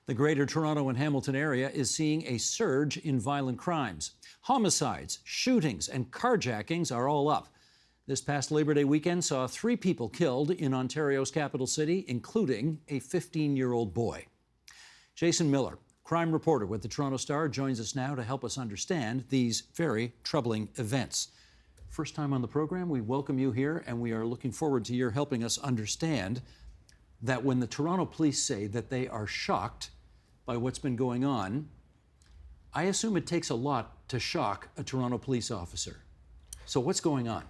The Greater Toronto and Hamilton area is seeing a surge in violent crimes. Homicides, shootings, and carjackings are all up. This past Labor Day weekend saw 3 people killed in Ontario's capital city, including a 15-year-old boy. Jason Miller, crime reporter with the Toronto Star, joins us now to help us understand these very troubling events. First time on the program, we welcome you here, and we are looking forward to your helping us understand that when the Toronto police say that they are shocked by what's been going on, I assume it takes a lot to shock a Toronto police officer. So what's going on?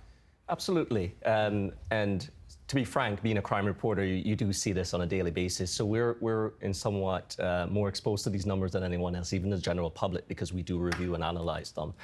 Absolutely. And to be frank, being a crime reporter, you do see this on a daily basis. So we're in somewhat more exposed to these numbers than anyone else, even the general public, because we do review and analyze them.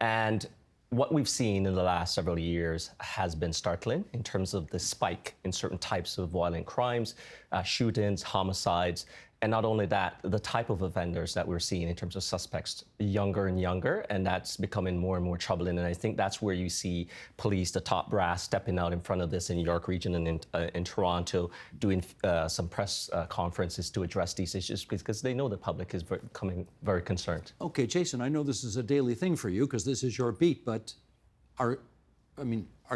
And what we've seen in the last several years has been startling in terms of the spike in certain types of violent crimes, shootings, homicides, and not only that, the type of offenders that we're seeing in terms of suspects younger and younger, and that's becoming more and more troubling. And I think that's where you see police, the top brass, stepping out in front of this in York Region and in Toronto, doing some press conferences to address these issues because they know the public is becoming very concerned. Okay, Jason, I know this is a daily thing for you because this is your beat, but are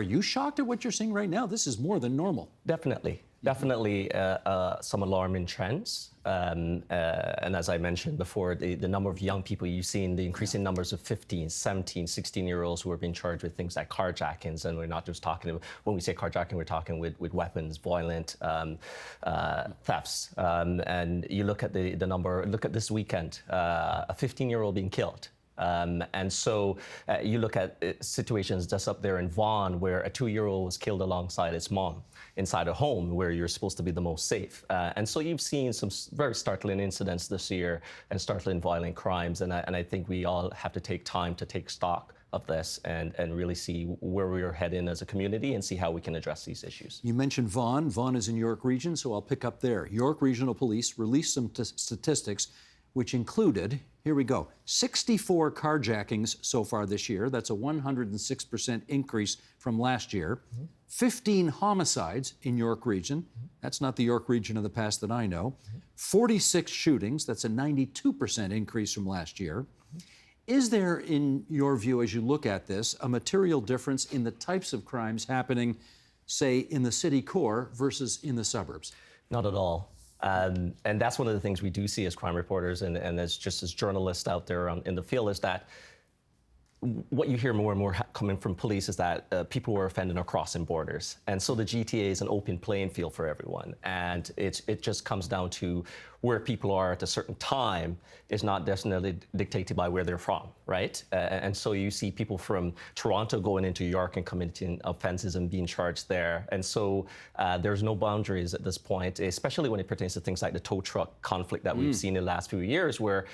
you shocked at what you're seeing right now? This is more than normal. Definitely some alarming trends. And as I mentioned before, the number of young people you've seen, the increasing numbers of 15, 17, 16-year-olds who are being charged with things like carjackings. And we're not just talking about, when we say carjacking, we're talking with weapons, violent thefts. And you look at the number, look at this weekend, a 15-year-old being killed. And so you look at situations just up there in Vaughan where a 2-year-old was killed alongside its mom inside a home where you're supposed to be the most safe. And so you've seen some very startling incidents this year and startling violent crimes. And I think we all have to take time to take stock of this and really see where we're heading as a community and see how we can address these issues. You mentioned Vaughan. Vaughan is in York Region, so I'll pick up there. York Regional Police released some statistics which included, here we go, 64 carjackings so far this year. That's a 106% increase from last year. 15 homicides in York Region. That's not the York Region of the past that I know. 46 shootings. That's a 92% increase from last year. Is there, in your view, as you look at this, a material difference in the types of crimes happening, say, in the city core versus in the suburbs? Not at all. And that's one of the things we do see as crime reporters and as journalists out there in the field is that what you hear more and more coming from police is that people who are offending are crossing borders. And so the GTA is an open playing field for everyone. And it just comes down to where people are at a certain time is not necessarily dictated by where they're from, right? And so you see people from Toronto going into York and committing offenses and being charged there. And so there's no boundaries at this point, especially when it pertains to things like the tow truck conflict that we've seen in the last few years, where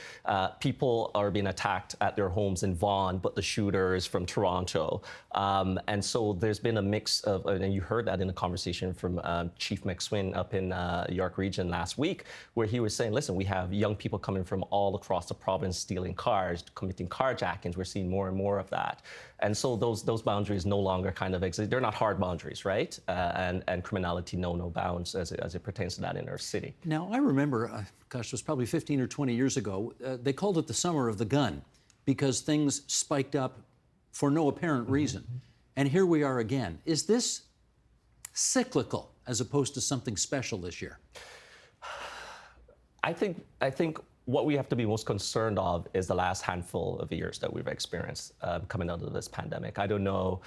people are being attacked at their homes in Vaughan, but the shooter is from Toronto. And so there's been a mix of, and you heard that in a conversation from Chief McSween up in York Region last week, where he was saying, listen, we have young people coming from all across the province stealing cars, committing carjackings. We're seeing more and more of that. And so those boundaries no longer kind of exist. They're not hard boundaries, right? And criminality know no bounds as it pertains to that in our city. Now, I remember, gosh, it was probably 15 or 20 years ago, they called it the summer of the gun because things spiked up for no apparent reason. And here we are again. Is this cyclical as opposed to something special this year? I think what we have to be most concerned of is the last handful of years that we've experienced coming out of this pandemic. I don't know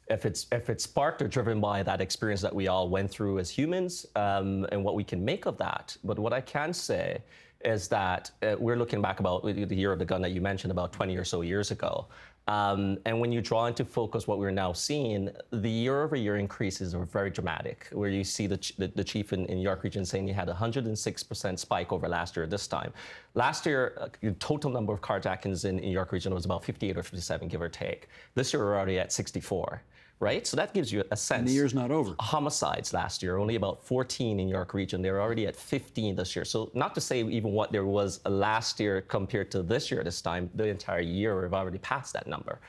if it's sparked or driven by that experience that we all went through as humans and what we can make of that. But what I can say is that we're looking back about the year of the gun that you mentioned about 20 or so years ago. And when you draw into focus what we're now seeing, the year-over-year increases are very dramatic, where you see the chief in York Region saying he had a 106% spike over last year this time. Last year, the total number of carjackings in York Region was about 58 or 57, give or take. This year, we're already at 64. Right? So that gives you a sense. And the year's not over. Homicides last year, only about 14 in York Region. They were already at 15 this year. So not to say even what there was last year compared to this year this time, the entire year, we've already passed that number.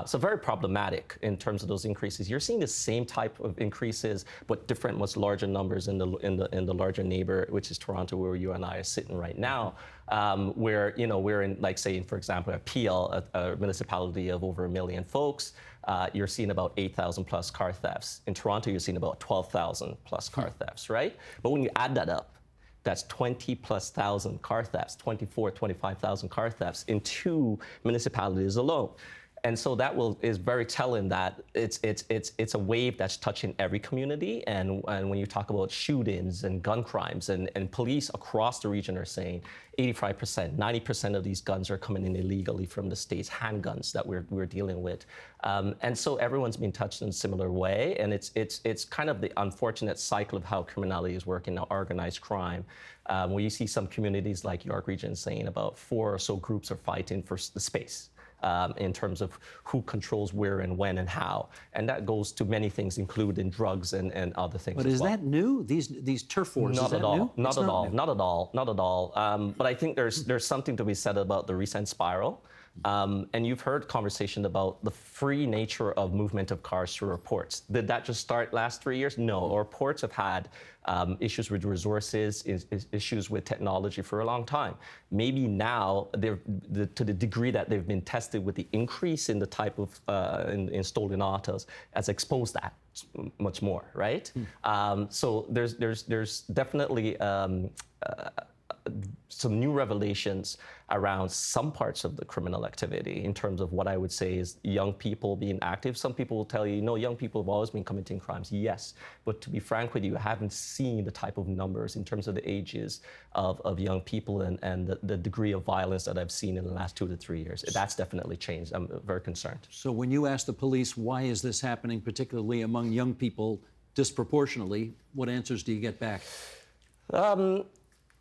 So very problematic in terms of those increases. You're seeing the same type of increases, but different, much larger numbers in the larger neighbor, which is Toronto, where you and I are sitting right now, where we're in, like, say, for example, a Peel, a municipality of over 1 million folks. You're seeing about 8,000 plus car thefts. In Toronto, you're seeing about 12,000 plus car thefts, right? But when you add that up, that's 20 plus thousand car thefts, 24, 25,000 car thefts in 2 municipalities alone. And so that is very telling that it's a wave that's touching every community. And when you talk about shootings and gun crimes, and police across the region are saying 85%, 90% of these guns are coming in illegally from the state's handguns that we're dealing with. And so everyone's been touched in a similar way. And it's kind of the unfortunate cycle of how criminality is working now, organized crime, where you see some communities like York Region saying about 4 or so groups are fighting for the space. In terms of who controls where and when and how. And that goes to many things, including drugs and other things. But is that new? These turf wars, not is that at all. new? Not at all. Not at all. Not at all. But I think there's something to be said about the recent spiral. And you've heard conversation about the free nature of movement of cars through our ports. Did that just start last 3 years? No. Our ports have had issues with resources, issues with technology for a long time. Maybe now, to the degree that they've been tested with the increase in the type of in stolen autos, has exposed that much more, right? So there's definitely some new revelations around some parts of the criminal activity in terms of what I would say is young people being active. Some people will tell you, no, young people have always been committing crimes. Yes, but to be frank with you, I haven't seen the type of numbers in terms of the ages of young people and the degree of violence that I've seen in the last 2 to 3 years. That's definitely changed. I'm very concerned. So when you ask the police, why is this happening, particularly among young people disproportionately, what answers do you get back?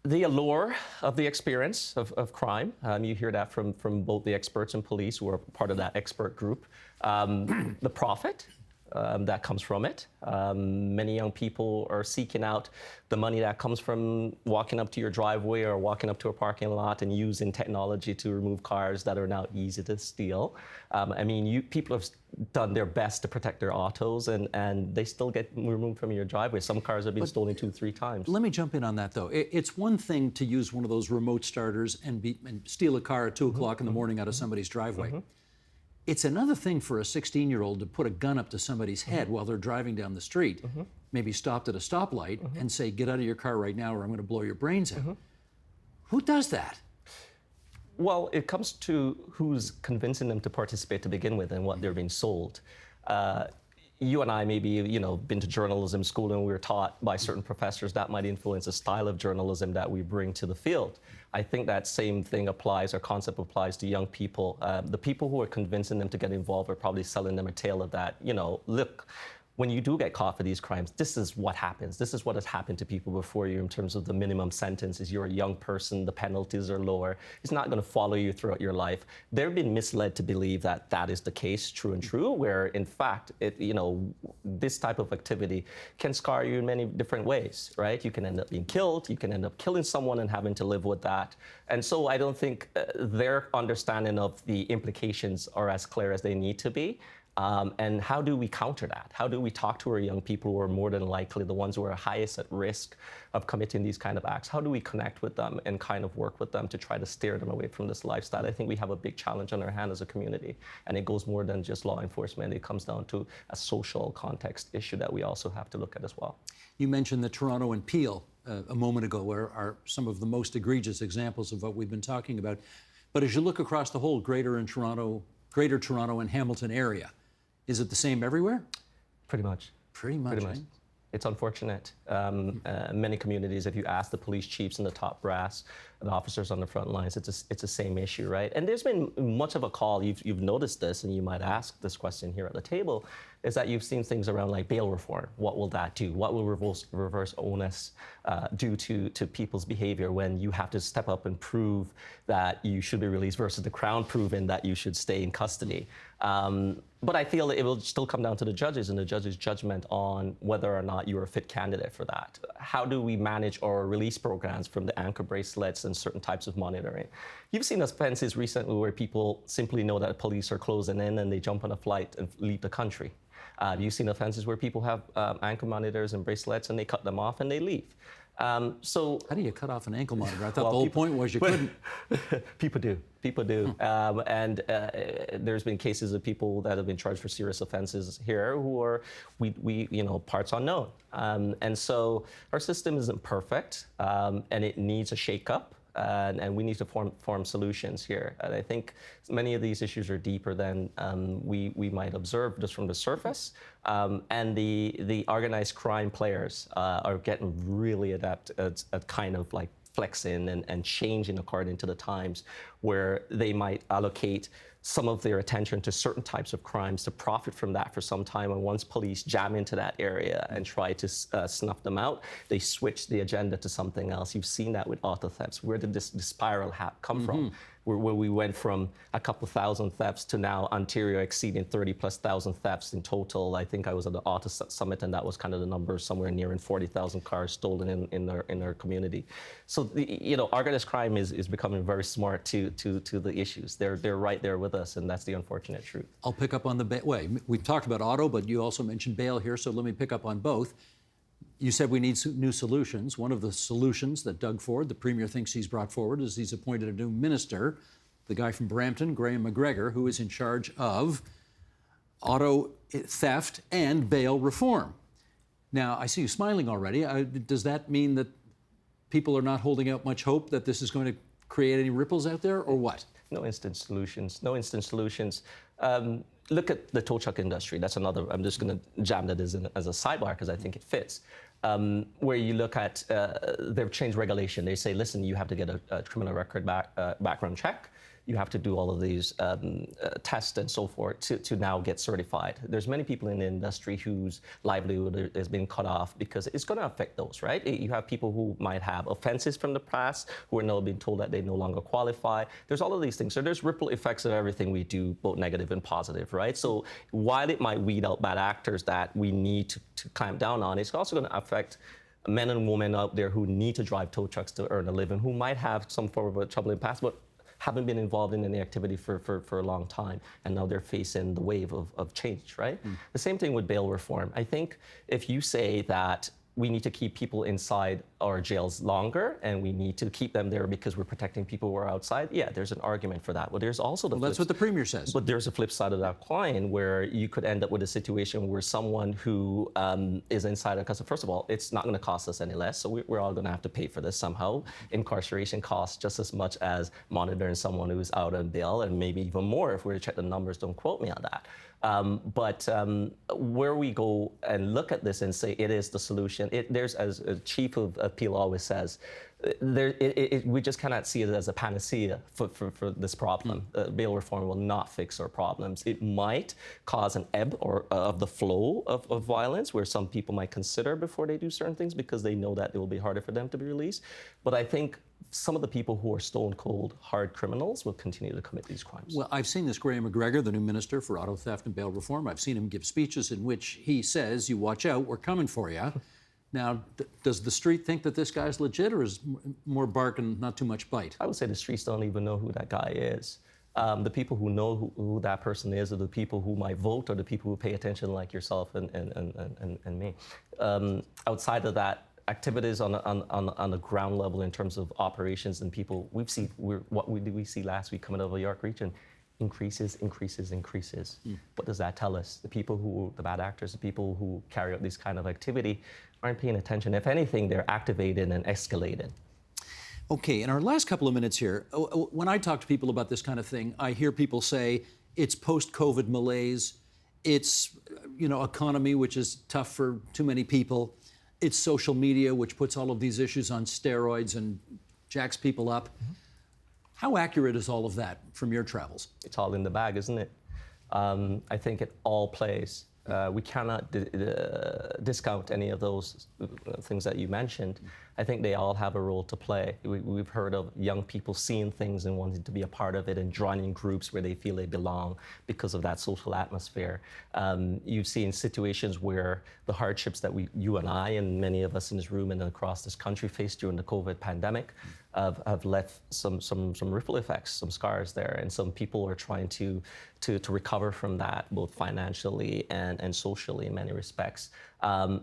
The allure of the experience of crime. You hear that from both the experts and police who are part of that expert group. The profit that comes from it. Many young people are seeking out the money that comes from walking up to your driveway or walking up to a parking lot and using technology to remove cars that are now easy to steal. I mean, people have done their best to protect their autos, and they still get removed from your driveway. Some cars have been stolen 2-3 times. Let me jump in on that, though. It's one thing to use one of those remote starters and steal a car at 2 o'clock in the morning out of somebody's driveway. It's another thing for a 16-year-old to put a gun up to somebody's head while they're driving down the street, maybe stopped at a stoplight, and say, get out of your car right now or I'm going to blow your brains out. Who does that? Well, it comes to who's convincing them to participate to begin with and what they're being sold. You and I maybe, been to journalism school and we were taught by certain professors that might influence the style of journalism that we bring to the field. I think that same thing applies, or concept applies to young people. The people who are convincing them to get involved are probably selling them a tale of that, look, when you do get caught for these crimes, this is what happens. This is what has happened to people before you in terms of the minimum sentences. You're a young person, the penalties are lower. It's not going to follow you throughout your life. They've been misled to believe that that is the case, true and true, where in fact, this type of activity can scar you in many different ways, right? You can end up being killed. You can end up killing someone and having to live with that. And so I don't think their understanding of the implications are as clear as they need to be. And how do we counter that? How do we talk to our young people who are more than likely the ones who are highest at risk of committing these kind of acts? How do we connect with them and kind of work with them to try to steer them away from this lifestyle? I think we have a big challenge on our hand as a community, and it goes more than just law enforcement. It comes down to a social context issue that we also have to look at as well. You mentioned that Toronto and Peel a moment ago are some of the most egregious examples of what we've been talking about. But as you look across the whole Greater Toronto and Hamilton area, is it the same everywhere? Pretty much. Pretty much. Pretty much. It's unfortunate. Many communities, if you ask the police chiefs and the top brass, the officers on the front lines, it's the same issue, right? And there's been much of a call. You've noticed this, and you might ask this question here at the table. is that you've seen things around like bail reform. What will that do? What will reverse onus do to people's behavior when you have to step up and prove that you should be released versus the Crown proving that you should stay in custody? But I feel it will still come down to the judges and the judges' judgment on whether or not you're a fit candidate for that. How do we manage our release programs from the anchor bracelets and certain types of monitoring? You've seen offenses recently where people simply know that the police are closing in and they jump on a flight and leave the country. You've seen offenses where people have ankle monitors and bracelets and they cut them off and they leave. So how do you cut off an ankle monitor? I thought the whole point was you couldn't. People do. And there's been cases of people that have been charged for serious offenses here who are, parts unknown. And so our system isn't perfect, and it needs a shakeup. And we need to form solutions here. And I think many of these issues are deeper than we might observe just from the surface. And the organized crime players are getting really adept at kind of like flexing and changing according to the times, where they might allocate some of their attention to certain types of crimes to profit from that for some time. And once police jam into that area and try to snuff them out, they switch the agenda to something else. You've seen that with auto thefts. Where did this spiral come from? Where we went from a couple thousand thefts to now Ontario exceeding 30,000+ thefts in total. I think I was at the Auto Summit, and that was kind of the number, somewhere nearing 40,000 cars stolen in our community. So organized crime is becoming very smart to the issues. They're right there with us, and that's the unfortunate truth. I'll pick up on the we've talked about auto, but you also mentioned bail here, so let me pick up on both. You said we need new solutions. One of the solutions that Doug Ford, the Premier, thinks he's brought forward is he's appointed a new minister, the guy from Brampton, Graham McGregor, who is in charge of auto theft and bail reform. Now, I see you smiling already. Does that mean that people are not holding out much hope that this is going to create any ripples out there, or what? No instant solutions. Look at the tow truck industry. That's another, I'm just going to jam that as a sidebar because I think it fits. Where you look at, they've changed regulation. They say, listen, you have to get a criminal record background check. You have to do all of these tests and so forth to now get certified. There's many people in the industry whose livelihood has been cut off because it's going to affect those, right? You have people who might have offenses from the past who are now being told that they no longer qualify. There's all of these things. So there's ripple effects of everything we do, both negative and positive, right? So while it might weed out bad actors that we need to clamp down on, it's also going to affect men and women out there who need to drive tow trucks to earn a living, who might have some form of a troubling past, but haven't been involved in any activity for a long time, and now they're facing the wave of change, right? The same thing with bail reform. I think if you say that we need to keep people inside our jails longer and we need to keep them there because we're protecting people who are outside, yeah, there's an argument for that. But there's also that's what the Premier says. But there's a flip side of that coin where you could end up with a situation where someone who is inside a custody, first of all, it's not going to cost us any less, so we're all going to have to pay for this somehow. Incarceration costs just as much as monitoring someone who's out on bail, and maybe even more if we were to check the numbers. Don't quote me on that. But where we go and look at this and say it is the solution, there's, as Chief of Appeal always says, we just cannot see it as a panacea for this problem. Bail reform will not fix our problems. It might cause an ebb of the flow of violence, where some people might consider before they do certain things because they know that it will be harder for them to be released. But I think some of the people who are stone cold hard criminals will continue to commit these crimes. Well, I've seen this Graham McGregor, the new minister for auto theft and bail reform. I've seen him give speeches in which he says, you watch out, we're coming for you. Now, does the street think that this guy's legit, or is more bark and not too much bite? I would say the streets don't even know who that guy is. The people who know who that person is are the people who might vote, or the people who pay attention, like yourself and me. Outside of that, activities on the ground level in terms of operations and people, what did we see last week coming out of the York region? Increases. What does that tell us? The bad actors, the people who carry out this kind of activity aren't paying attention. If anything, they're activated and escalated. Okay, in our last couple of minutes here, when I talk to people about this kind of thing, I hear people say it's post-COVID malaise, it's economy, which is tough for too many people, it's social media, which puts all of these issues on steroids and jacks people up. How accurate is all of that from your travels? It's all in the bag, isn't it? I think it all plays. We cannot discount any of those things that you mentioned. I think they all have a role to play. We've heard of young people seeing things and wanting to be a part of it and joining groups where they feel they belong because of that social atmosphere. You've seen situations where the hardships that you and I and many of us in this room and across this country faced during the COVID pandemic have left some ripple effects, some scars there, and some people are trying to recover from that, both financially and socially in many respects.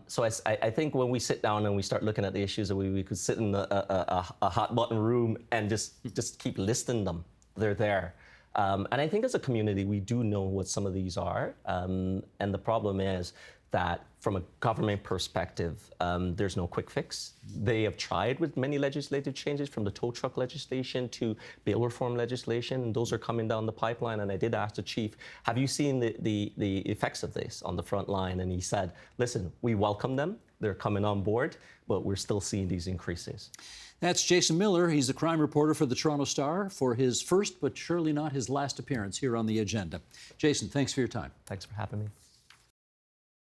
So I think when we sit down and we start looking at the issues, that we could sit in a hot button room and just keep listing them. They're there. And I think as a community, we do know what some of these are. And the problem is that from a government perspective, there's no quick fix. They have tried with many legislative changes, from the tow truck legislation to bail reform legislation, and those are coming down the pipeline. And I did ask the chief, have you seen the effects of this on the front line? And he said, listen, we welcome them. They're coming on board, but we're still seeing these increases. That's Jason Miller. He's the crime reporter for the Toronto Star for his first, but surely not his last appearance here on The Agenda. Jason, thanks for your time. Thanks for having me.